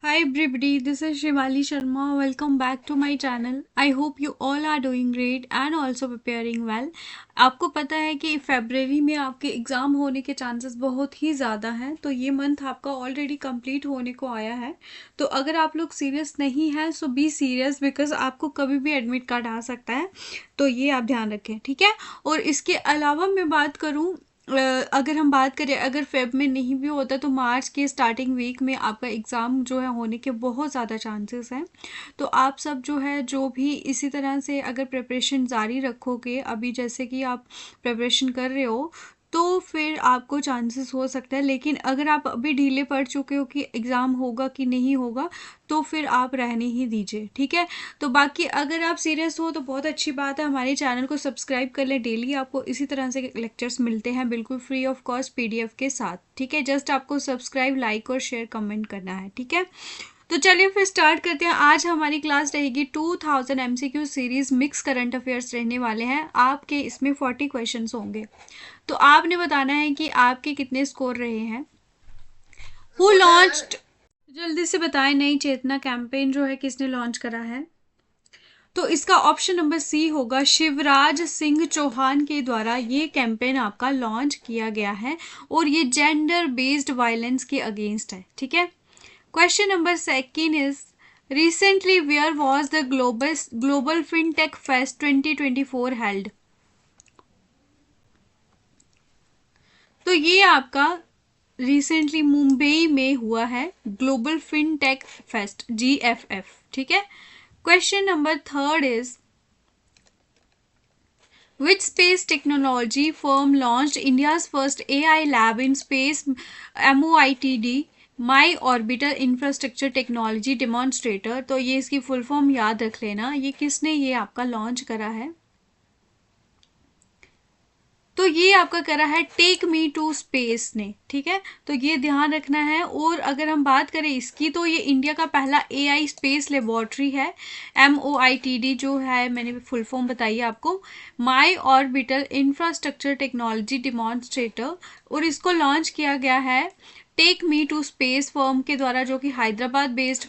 Hi everybody, this is Shivali Sharma. Welcome back to my channel. I hope you all are doing great and also preparing well. आपको पता है कि फरवरी में आपके exam होने के चांसेस बहुत ही ज़्यादा हैं, तो ये मंथ आपका ऑलरेडी कंप्लीट होने को आया है। तो अगर आप लोग सीरियस नहीं हैं सो बी सीरियस, बिकॉज आपको कभी भी एडमिट कार्ड आ सकता है, तो ये आप ध्यान रखें, ठीक है। और इसके अलावा मैं बात करूँ, अगर हम बात करें, अगर फेब में नहीं भी होता तो मार्च के स्टार्टिंग वीक में आपका एग्ज़ाम जो है होने के बहुत ज़्यादा चांसेस हैं। तो आप सब जो है, जो भी इसी तरह से अगर प्रिपरेशन जारी रखोगे, अभी जैसे कि आप प्रिपरेशन कर रहे हो, तो फिर आपको चांसेस हो सकता है। लेकिन अगर आप अभी ढीले पड़ चुके हो कि एग्ज़ाम होगा कि नहीं होगा, तो फिर आप रहने ही दीजिए, ठीक है। तो बाकी अगर आप सीरियस हो तो बहुत अच्छी बात है, हमारे चैनल को सब्सक्राइब कर लें। डेली आपको इसी तरह से लेक्चर्स मिलते हैं बिल्कुल फ्री ऑफ कॉस्ट पीडीएफ के साथ, ठीक है। जस्ट आपको सब्सक्राइब, लाइक और शेयर कमेंट करना है, ठीक है। तो चलिए फिर स्टार्ट करते हैं। आज हमारी क्लास रहेगी 2000 MCQ series, mix current affairs रहने वाले हैं आपके। इसमें 40 क्वेश्चंस होंगे, तो आपने बताना है कि आपके कितने स्कोर रहे हैं। हु लॉन्च्ड, जल्दी से बताएं, नई चेतना कैंपेन जो है किसने लॉन्च करा है। तो इसका ऑप्शन नंबर सी होगा, शिवराज सिंह चौहान के द्वारा ये कैंपेन आपका लॉन्च किया गया है, और ये जेंडर बेस्ड वायलेंस के अगेंस्ट है, ठीक है। Question number second is, recently where was the global fintech fest 2024 held. तो ये आपका रिसेंटली मुंबई में हुआ है, ग्लोबल फिनटेक फेस्ट, GFF, ठीक है। Question number third is, which space technology firm launched India's first AI lab in space, MOITD, My Orbital Infrastructure Technology Demonstrator। तो ये इसकी फुल फॉर्म याद रख लेना, ये किसने ये आपका लॉन्च करा है। तो ये आपका करा है टेक मी टू स्पेस ने, ठीक है। तो ये ध्यान रखना है। और अगर हम बात करें इसकी, तो ये इंडिया का पहला AI स्पेस लेबोरेटरी है। MOITD जो है, मैंने फुल फॉर्म बताई आपको, my orbital infrastructure technology demonstrator, और इसको लॉन्च किया गया है Take Me to Space firm के द्वारा, जो कि हैदराबाद बेस्ड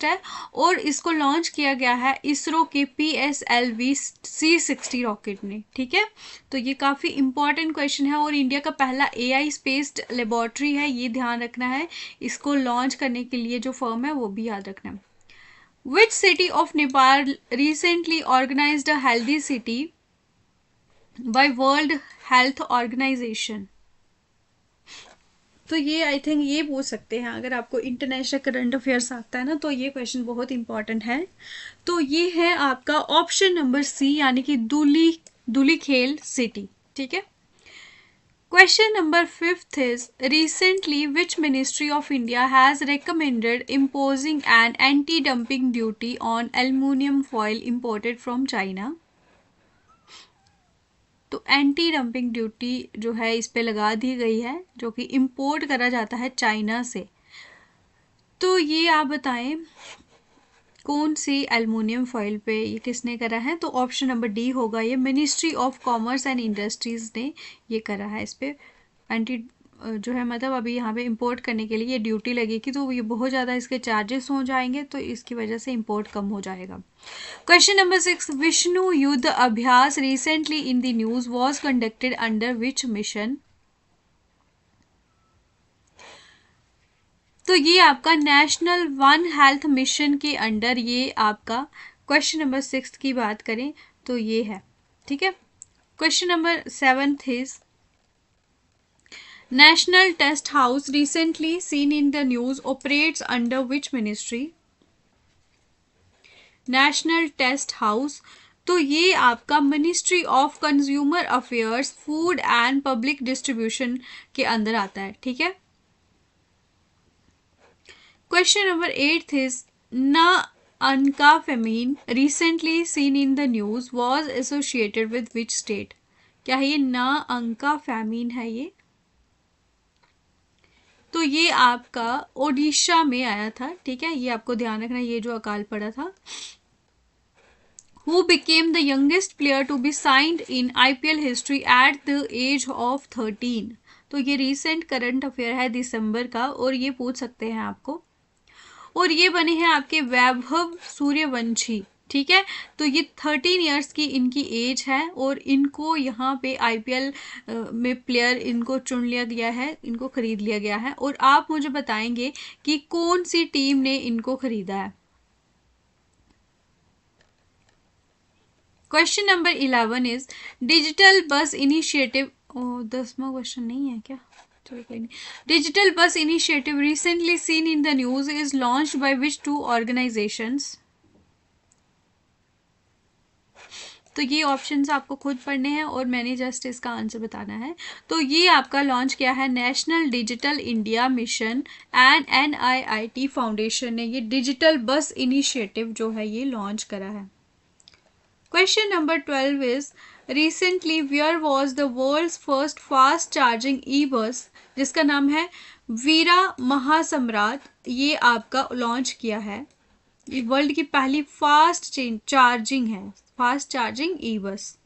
है। और इसको लॉन्च किया गया है इसरो के PSLV C60 रॉकेट ने, ठीक है। तो ये काफ़ी इंपॉर्टेंट क्वेश्चन है, और इंडिया का पहला AI स्पेस्ड लेबोरेटरी है, ये ध्यान रखना है। इसको लॉन्च करने के लिए जो फर्म है वो भी याद रखना है। Which city of Nepal recently organized a healthy city by World Health Organization? तो ये आई थिंक ये पूछ सकते हैं, अगर आपको इंटरनेशनल करंट अफेयर्स आता है ना, तो ये क्वेश्चन बहुत इंपॉर्टेंट है। तो ये है आपका ऑप्शन नंबर सी, यानी कि धुलीखेल सिटी, ठीक है। Question number fifth is, recently which ministry of India has recommended imposing an anti-dumping duty on aluminium foil imported from China? तो एंटी डंपिंग ड्यूटी जो है इस पे लगा दी गई है, जो कि इंपोर्ट करा जाता है चाइना से। तो ये आप बताएं कौन सी एल्युमिनियम फॉइल पे ये किसने करा है। तो ऑप्शन नंबर डी होगा, ये ministry of commerce and industries ने ये करा है। इस पे एंटी जो है, मतलब अभी यहाँ पे इंपोर्ट करने के लिए ये ड्यूटी लगेगी, तो ये बहुत ज़्यादा इसके चार्जेस हो जाएंगे, तो इसकी वजह से इंपोर्ट कम हो जाएगा। क्वेश्चन नंबर 6, विष्णु युद्ध अभ्यास recently in the news was conducted under which mission. तो ये आपका नेशनल वन हेल्थ मिशन के अंडर ये आपका क्वेश्चन नंबर 6 की बात करें तो ये है, ठीक है। Question number 7 is, national test house recently seen in the news operates under which ministry. National test house, तो ये आपका ministry of consumer affairs, food and public distribution के अंदर आता है, ठीक है। क्वेश्चन नंबर 8 इज, ना अनका famine recently seen in the news was associated with which state. क्या है ये ना अंका फेमीन है ये। तो ये आपका ओडिशा में आया था, ठीक है। ये आपको ध्यान रखना, ये जो अकाल पड़ा था। Who became the youngest player to be signed in IPL history at the age of 13? तो ये रीसेंट करंट अफेयर है दिसंबर का, और ये पूछ सकते हैं आपको। और ये बने हैं आपके वैभव सूर्यवंशी, ठीक है। तो ये 13 इयर्स की इनकी एज है, और इनको यहाँ पे आईपीएल में प्लेयर इनको चुन लिया गया है, इनको खरीद लिया गया है। और आप मुझे बताएंगे कि कौन सी टीम ने इनको खरीदा है। Question number 11 is digital bus initiative, 10वां क्वेश्चन नहीं है क्या, चलो कोई नहीं। Digital bus initiative recently seen in the news is launched by which two organisations. तो ये ऑप्शंस आपको खुद पढ़ने हैं और मैंने जस्ट इसका आंसर बताना है। तो ये आपका लॉन्च किया है national digital India mission and NIIT foundation ने ये डिजिटल बस इनिशिएटिव जो है ये लॉन्च करा है। Question number 12 is recently where was the world's first fast charging e bus, जिसका नाम है वीरा महासम्राट, ये आपका लॉन्च किया है। ये वर्ल्ड की पहली फास्ट चार्जिंग है, फास्ट चार्जिंग ई बस।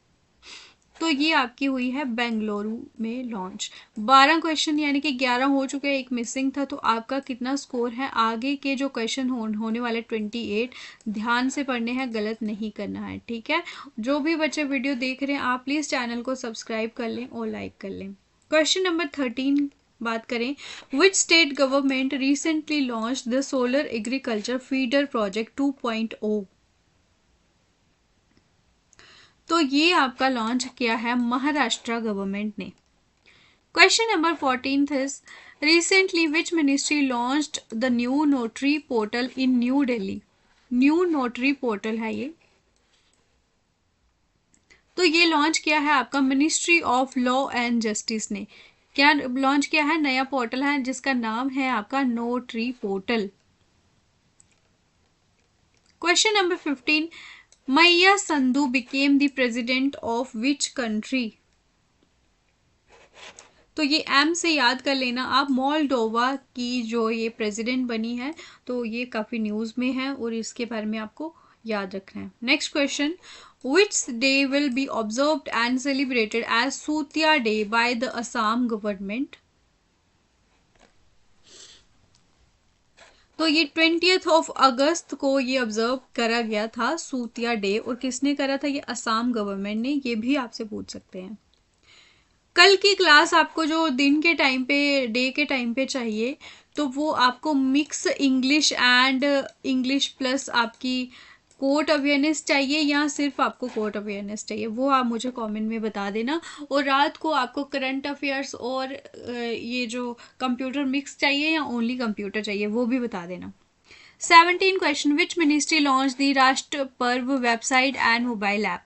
तो ये आपकी हुई है बेंगलुरु में लॉन्च। 12 क्वेश्चन यानी कि 11 हो चुके हैं, एक मिसिंग था। तो आपका कितना स्कोर है? आगे के जो क्वेश्चन होने वाले 28, ध्यान से पढ़ने हैं, गलत नहीं करना है, ठीक है। जो भी बच्चे वीडियो देख रहे हैं आप प्लीज़ चैनल को सब्सक्राइब कर लें और लाइक कर लें। क्वेश्चन नंबर 13 बात करें, which state government recently launch the solar agriculture feeder project 2.0। तो ये आपका लॉन्च किया है महाराष्ट्र गवर्नमेंट ने। Question number 14 is recently which ministry launched the new notary portal in new Delhi. New notary portal है ये। तो ये लॉन्च किया है आपका ministry of law and justice ने। क्या लॉन्च किया है? नया पोर्टल है जिसका नाम है आपका नोटरी पोर्टल। क्वेश्चन नंबर 15, मैया Sandhu became the president of which country. तो ये एम से याद कर लेना आप, मोल्डोवा की जो ये प्रेसिडेंट बनी है, तो ये काफ़ी न्यूज़ में है और इसके बारे में आपको याद रखना है। Next question, which day will be observed and celebrated as Sutiya day by the Assam government. तो ये 20 अगस्त को ये ऑब्जर्व करा गया था सूतिया डे, और किसने करा था? ये असम गवर्नमेंट ने। ये भी आपसे पूछ सकते हैं। कल की क्लास आपको जो दिन के टाइम पे, डे के टाइम पे चाहिए, तो वो आपको mix English and English plus आपकी कोर्ट अवेयरनेस चाहिए, या सिर्फ आपको कोर्ट अवेयरनेस चाहिए, वो आप मुझे कमेंट में बता देना। और रात को आपको करंट अफेयर्स और ये जो कंप्यूटर मिक्स चाहिए या ओनली कंप्यूटर चाहिए, वो भी बता देना। 17 question, which ministry launch the राष्ट्र पर्व वेबसाइट एंड मोबाइल ऐप।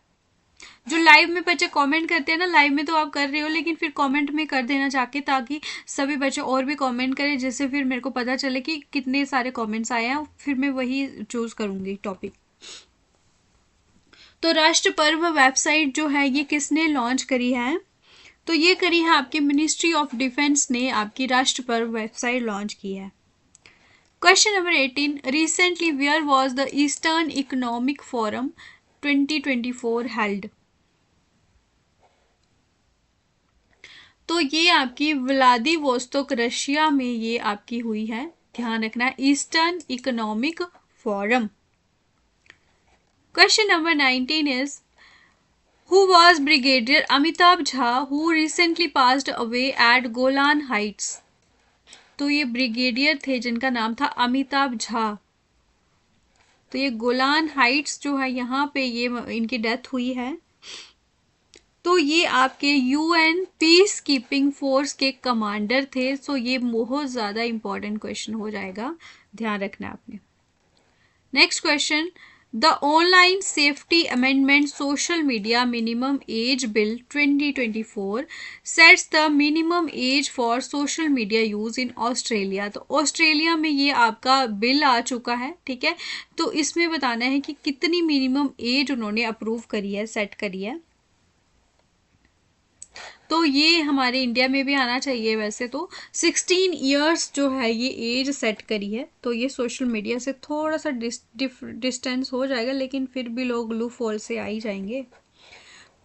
जो लाइव में बच्चे कमेंट करते हैं ना, लाइव में तो आप कर रहे हो, लेकिन फिर कमेंट में कर देना जाके, ताकि सभी बच्चे और भी कमेंट करें, जिससे फिर मेरे को पता चले कि कितने सारे कमेंट्स आए हैं, फिर मैं वही चूज करूंगी टॉपिक। तो राष्ट्र पर्व वेबसाइट जो है ये किसने लॉन्च करी है? तो ये करी है आपकी मिनिस्ट्री ऑफ डिफेंस ने, आपकी राष्ट्र पर्व वेबसाइट लॉन्च की है। Question number 18, recently where was the eastern economic forum 2024 held. तो ये आपकी व्लादिवोस्तोक रशिया में ये आपकी हुई है, ध्यान रखना, eastern economic forum. Question number 19 is who was brigadier Amitabh Jha who recently passed away at Golan Heights. तो ये ब्रिगेडियर थे जिनका नाम था अमिताभ झा। तो ये गोलान हाइट्स जो है यहाँ पे ये इनकी डेथ हुई है। तो ये आपके UN पीस कीपिंग फोर्स के कमांडर थे। सो ये बहुत ज़्यादा इंपॉर्टेंट क्वेश्चन हो जाएगा, ध्यान रखना आपने। Next question, the online safety amendment social media minimum age bill 2024 sets the minimum age for social media use in Australia. तो ऑस्ट्रेलिया में ये आपका बिल आ चुका है, ठीक है। तो इसमें बताना है कि कितनी मिनिमम एज उन्होंने अप्रूव करी है, सेट करी है। तो ये हमारे इंडिया में भी आना चाहिए। वैसे तो 16 इयर्स जो है ये एज सेट करी है, तो ये सोशल मीडिया से थोड़ा सा डिस्टेंस हो जाएगा, लेकिन फिर भी लोग लूप होल से आ ही जाएंगे।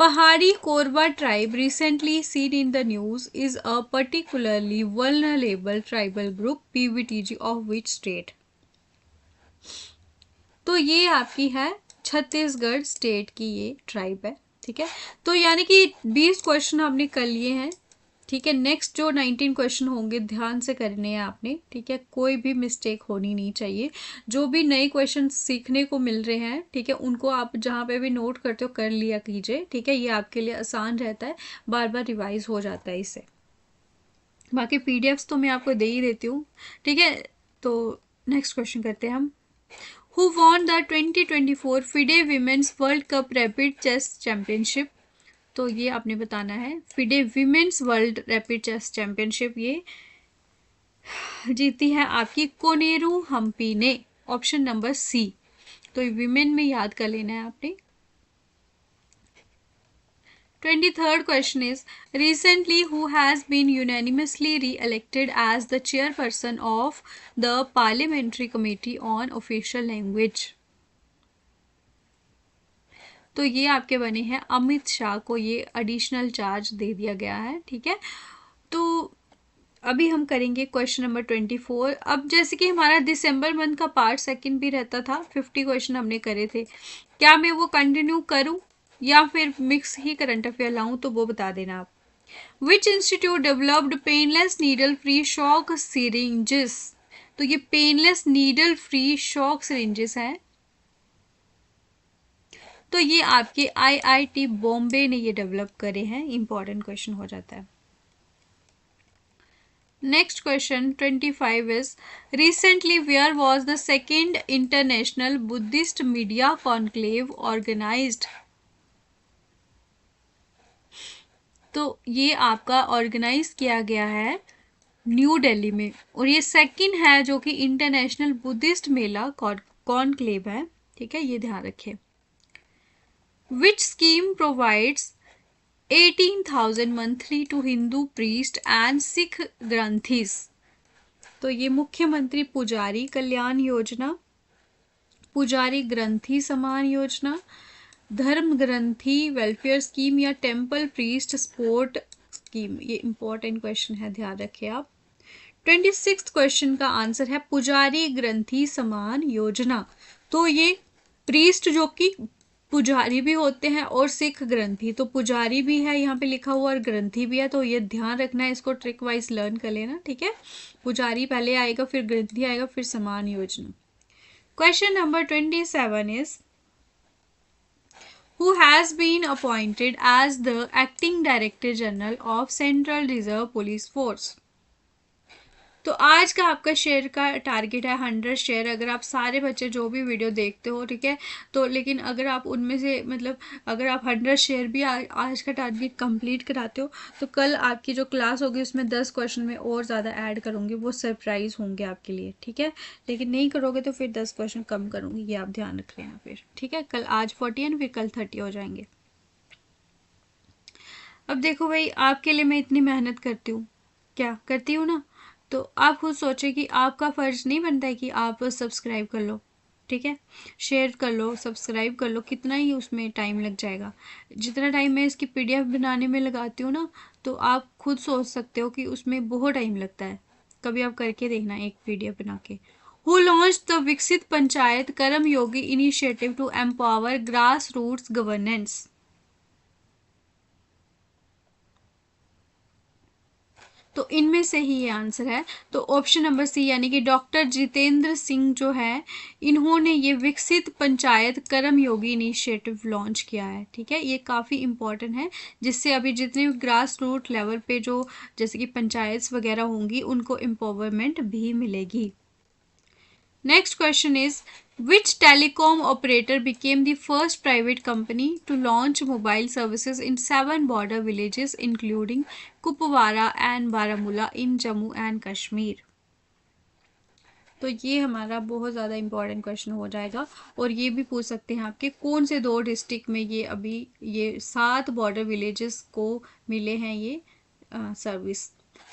Pahari Korwa tribe recently seen in the news is a particularly vulnerable tribal group PVTG of which state? तो ये आपकी है छत्तीसगढ़ स्टेट की ये ट्राइब है, ठीक है। तो यानी कि 20 क्वेश्चन आपने कर लिए हैं, ठीक है। नेक्स्ट जो 19 क्वेश्चन होंगे ध्यान से करने हैं आपने, ठीक है। कोई भी मिस्टेक होनी नहीं चाहिए। जो भी नए क्वेश्चन सीखने को मिल रहे हैं, ठीक है, उनको आप जहाँ पे भी नोट करते हो कर लिया कीजिए, ठीक है। ये आपके लिए आसान रहता है, बार बार रिवाइज हो जाता है इससे। बाकी पीडीएफ्स तो मैं आपको दे ही देती हूँ, ठीक है। तो नेक्स्ट क्वेश्चन करते हैं हम। Who won the 2024 FIDE Women's World Cup Rapid Chess Championship? तो ये आपने बताना है। FIDE Women's World Rapid Chess Championship ये जीती है आपकी कोनेरू हम्पी ने, ऑप्शन नंबर सी। तो विमेन में याद कर लेना है आपने। 23rd question is, recently who has been unanimously re-elected as the chairperson of the Parliamentary Committee on Official Language? तो ये आपके बने हैं अमित शाह को ये एडिशनल चार्ज दे दिया गया है, ठीक है। तो अभी हम करेंगे क्वेश्चन नंबर 24। अब जैसे कि हमारा दिसंबर मंथ का पार्ट सेकंड भी रहता था, 50 क्वेश्चन हमने करे थे, क्या मैं वो कंटिन्यू करूं या फिर मिक्स ही करंट अफेयर लाऊं, तो वो बता देना आप। Which institute developed painless needle free shock syringes? तो ये painless needle free shock syringes है, तो ये आपके आईआईटी बॉम्बे ने ये डेवलप करे हैं। इंपॉर्टेंट क्वेश्चन हो जाता है। Next question 25 is, recently where was the second international Buddhist media conclave organised? तो ये आपका ऑर्गेनाइज किया गया है न्यू दिल्ली में, और ये सेकेंड है जो कि इंटरनेशनल बुद्धिस्ट मेला कॉन्क्लेव है, ठीक है। ये ध्यान रखें। Which scheme provides 18,000 monthly to Hindu priest and Sikh granthis? तो ये मुख्यमंत्री पुजारी कल्याण योजना, पुजारी ग्रंथी समान योजना, धर्म ग्रंथी वेलफेयर स्कीम या टेम्पल प्रीस्ट सपोर्ट स्कीम? ये इंपॉर्टेंट क्वेश्चन है, ध्यान रखें आप। 26 क्वेश्चन का आंसर है पुजारी ग्रंथी समान योजना। तो ये प्रीस्ट जो कि पुजारी भी होते हैं और सिख ग्रंथी, तो पुजारी भी है यहाँ पे लिखा हुआ और ग्रंथी भी है, तो ये ध्यान रखना है, इसको ट्रिक वाइज लर्न कर लेना, ठीक है। पुजारी पहले आएगा, फिर ग्रंथी आएगा, फिर समान योजना। Question number 27 is, who has been appointed as the acting director general of Central Reserve Police Force? तो आज का आपका शेयर का टारगेट है 100 शेयर। अगर आप सारे बच्चे जो भी वीडियो देखते हो, ठीक है, तो लेकिन अगर आप उनमें से मतलब अगर आप 100 शेयर भी आज का टारगेट कंप्लीट कराते हो, तो कल आपकी जो क्लास होगी उसमें 10 क्वेश्चन में और ज़्यादा ऐड करूँगी, वो सरप्राइज होंगे आपके लिए, ठीक है। लेकिन नहीं करोगे तो फिर 10 क्वेश्चन कम करूँगी, ये आप ध्यान रख लेना फिर, ठीक है। कल आज 40 फिर कल 30 हो जाएंगे। अब देखो भाई, आपके लिए मैं इतनी मेहनत करती हूँ, क्या करती हूँ ना, तो आप खुद सोचे कि आपका फ़र्ज नहीं बनता है कि आप सब्सक्राइब कर लो, ठीक है, शेयर कर लो, सब्सक्राइब कर लो। कितना ही उसमें टाइम लग जाएगा, जितना टाइम मैं इसकी पीडीएफ बनाने में लगाती हूँ ना, तो आप खुद सोच सकते हो कि उसमें बहुत टाइम लगता है। कभी आप करके देखना एक पीडीएफ बना के। Who launch the Viksit Panchayat Karmayogi initiative to empower grassroots governance? तो इनमें से ही ये आंसर है। तो ऑप्शन नंबर सी यानी कि डॉक्टर जितेंद्र सिंह जो है, इन्होंने ये विकसित पंचायत कर्मयोगी इनिशिएटिव लॉन्च किया है, ठीक है। ये काफ़ी इंपॉर्टेंट है, जिससे अभी जितने ग्रास रूट लेवल पे जो जैसे कि पंचायत वगैरह होंगी उनको एम्पावरमेंट भी मिलेगी। Next question is, which telecom operator became the first private company to launch mobile services in 7 border villages including Kupwara and Baramulla in Jammu and Kashmir? तो ये हमारा बहुत ज़्यादा इंपॉर्टेंट क्वेश्चन हो जाएगा, और ये भी पूछ सकते हैं आपके कौन से 2 डिस्ट्रिक्ट में ये अभी ये 7 बॉर्डर विलेजेस को मिले हैं ये सर्विस।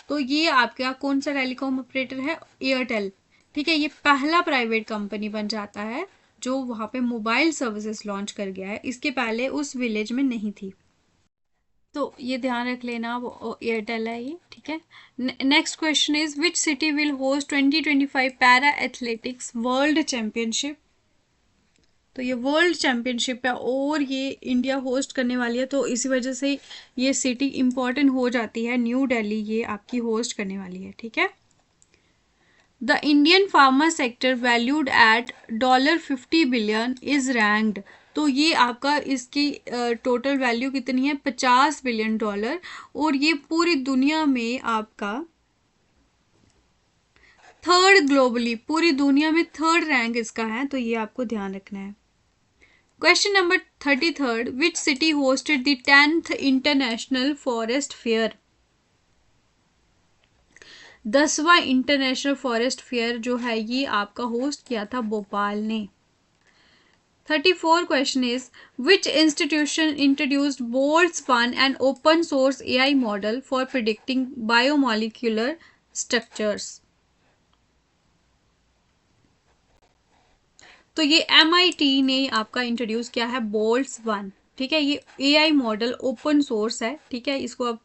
तो ये आपका कौन सा टेलीकॉम ऑपरेटर है? एयरटेल, ठीक है। ये पहला प्राइवेट कंपनी बन जाता है जो वहाँ पे मोबाइल सर्विसेज लॉन्च कर गया है, इसके पहले उस विलेज में नहीं थी, तो ये ध्यान रख लेना, वो एयरटेल है ये, ठीक है। Next question is which city will host 2025 para athletics world championship. तो ये वर्ल्ड चैंपियनशिप है और ये इंडिया होस्ट करने वाली है, तो इसी वजह से ये सिटी इंपॉर्टेंट हो जाती है। न्यू दिल्ली ये आपकी होस्ट करने वाली है, ठीक है। The Indian pharma sector valued at $50 billion is ranked. तो ये आपका इसकी टोटल वैल्यू कितनी है, $50 बिलियन, और ये पूरी दुनिया में आपका थर्ड ग्लोबली, पूरी दुनिया में थर्ड रैंक इसका है, तो ये आपको ध्यान रखना है। Question number 33, which city hosted the 10th international forest fair. 10वां इंटरनेशनल फॉरेस्ट फेयर जो है ये आपका होस्ट किया था भोपाल ने। 34 question is which institution introduced Boltz one and open source AI model for predicting biomolecular structures. तो ये MIT ने आपका इंट्रोड्यूस किया है बोल्ट्ज-1, ठीक है। ये AI मॉडल ओपन सोर्स है, ठीक है। इसको आप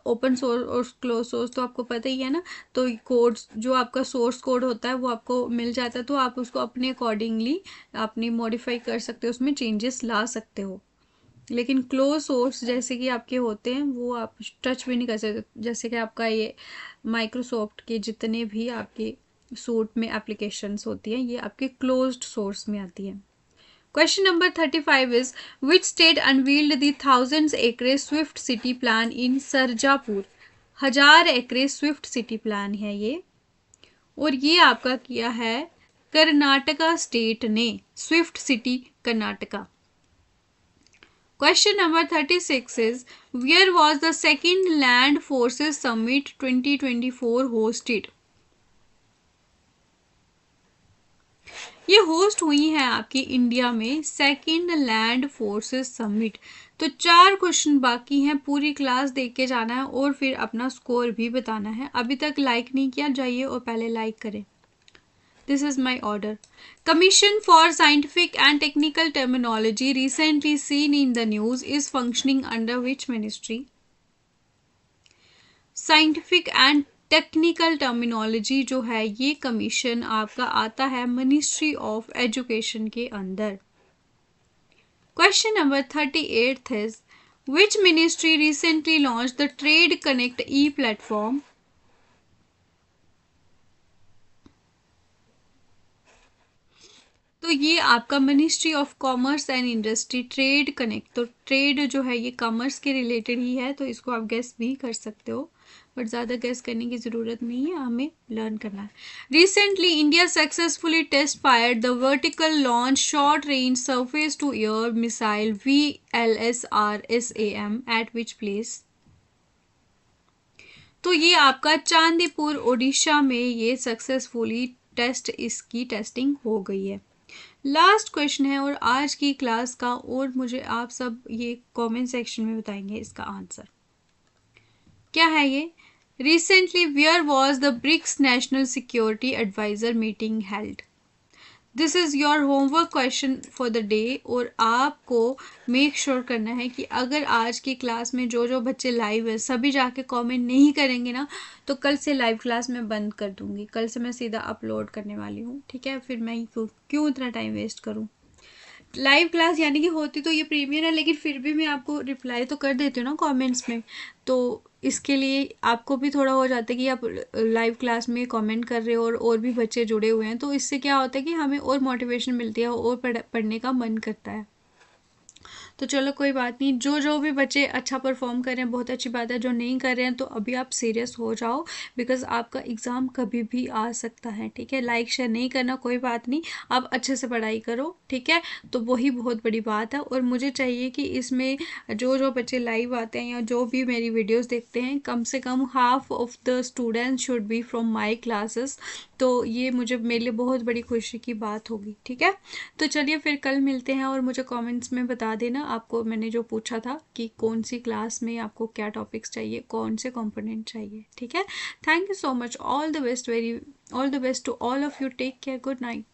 ओपन सोर्स और क्लोज सोर्स तो आपको पता ही है ना। तो कोड्स जो आपका सोर्स कोड होता है वो आपको मिल जाता है, तो आप उसको अपने अकॉर्डिंगली अपनी मॉडिफाई कर सकते हो, उसमें चेंजेस ला सकते हो। लेकिन क्लोज सोर्स जैसे कि आपके होते हैं वो आप टच भी नहीं कर सकते, जैसे कि आपका ये माइक्रोसॉफ्ट के जितने भी आपके सूट में एप्लीकेशंस होती हैं ये आपके क्लोज्ड सोर्स में आती हैं। Question number 35 is which state unveiled the 1000 acre Swift city plan in Sarjapur. 1000 acre Swift city plan है ये, और ये आपका किया है कर्नाटका स्टेट ने, Swift city Karnataka. Question number 36 is where was the second Land Forces Summit 2024 hosted? ये होस्ट हुई है आपकी इंडिया में सेकंड लैंड फोर्सेस समिट। तो 4 क्वेश्चन बाकी हैं, पूरी क्लास देख के जाना है और फिर अपना स्कोर भी बताना है। अभी तक लाइक नहीं किया, जाइए और पहले लाइक करें। This is my order. Commission for Scientific and Technical Terminology recently seen in the news is functioning under which ministry? Scientific and technical terminology जो है ये कमीशन आपका आता है मिनिस्ट्री ऑफ एजुकेशन के अंदर। Question number 38 is which ministry recently launch the trade connect E platform. तो ये आपका ministry of commerce and industry trade connect. तो ट्रेड जो है ये कॉमर्स के रिलेटेड ही है, तो इसको आप गेस भी कर सकते हो, बट ज़्यादा गेस करने की ज़रूरत नहीं है, हमें लर्न करना है। Recently India successfully test fired the vertical launch short range surface to air missile VLSRSAM at which place. तो ये आपका चांदीपुर ओडिशा में ये सक्सेसफुली इसकी टेस्टिंग हो गई है। लास्ट क्वेश्चन है और आज की क्लास का, और मुझे आप सब ये कमेंट सेक्शन में बताएंगे इसका आंसर क्या है। ये recently where was the BRICS national security adviser meeting held. This is your homework question for the day, और आपको मेक श्योर करना है कि अगर आज की क्लास में जो जो बच्चे लाइव है सभी जाके कमेंट नहीं करेंगे ना, तो कल से लाइव क्लास मैं बंद कर दूंगी। कल से मैं सीधा अपलोड करने वाली हूँ, ठीक है। फिर मैं क्यों इतना टाइम वेस्ट करूँ। लाइव क्लास यानी कि होती तो ये प्रीमियर है, लेकिन फिर भी मैं आपको रिप्लाई तो कर देती हूँ ना कमेंट्स में, तो इसके लिए आपको भी थोड़ा हो जाता है कि आप लाइव क्लास में कमेंट कर रहे हो और भी बच्चे जुड़े हुए हैं, तो इससे क्या होता है कि हमें और मोटिवेशन मिलती है और पढ़ने का मन करता है। तो चलो कोई बात नहीं, जो जो भी बच्चे अच्छा परफॉर्म कर रहे हैं बहुत अच्छी बात है, जो नहीं कर रहे हैं तो अभी आप सीरियस हो जाओ, बिकॉज आपका एग्ज़ाम कभी भी आ सकता है, ठीक है। लाइक शेयर नहीं करना कोई बात नहीं, आप अच्छे से पढ़ाई करो, ठीक है। तो वही बहुत बड़ी बात है, और मुझे चाहिए कि इसमें जो जो बच्चे लाइव आते हैं या जो भी मेरी वीडियोज़ देखते हैं, कम से कम half of the students should be from my classes. तो ये मुझे मेरे लिए बहुत बड़ी खुशी की बात होगी, ठीक है। तो चलिए फिर कल मिलते हैं, और मुझे कमेंट्स में बता देना आपको मैंने जो पूछा था कि कौन सी क्लास में आपको क्या टॉपिक्स चाहिए, कौन से कंपोनेंट चाहिए, ठीक है। Thank you so much, all the best, all the best to all of you, take care, good night.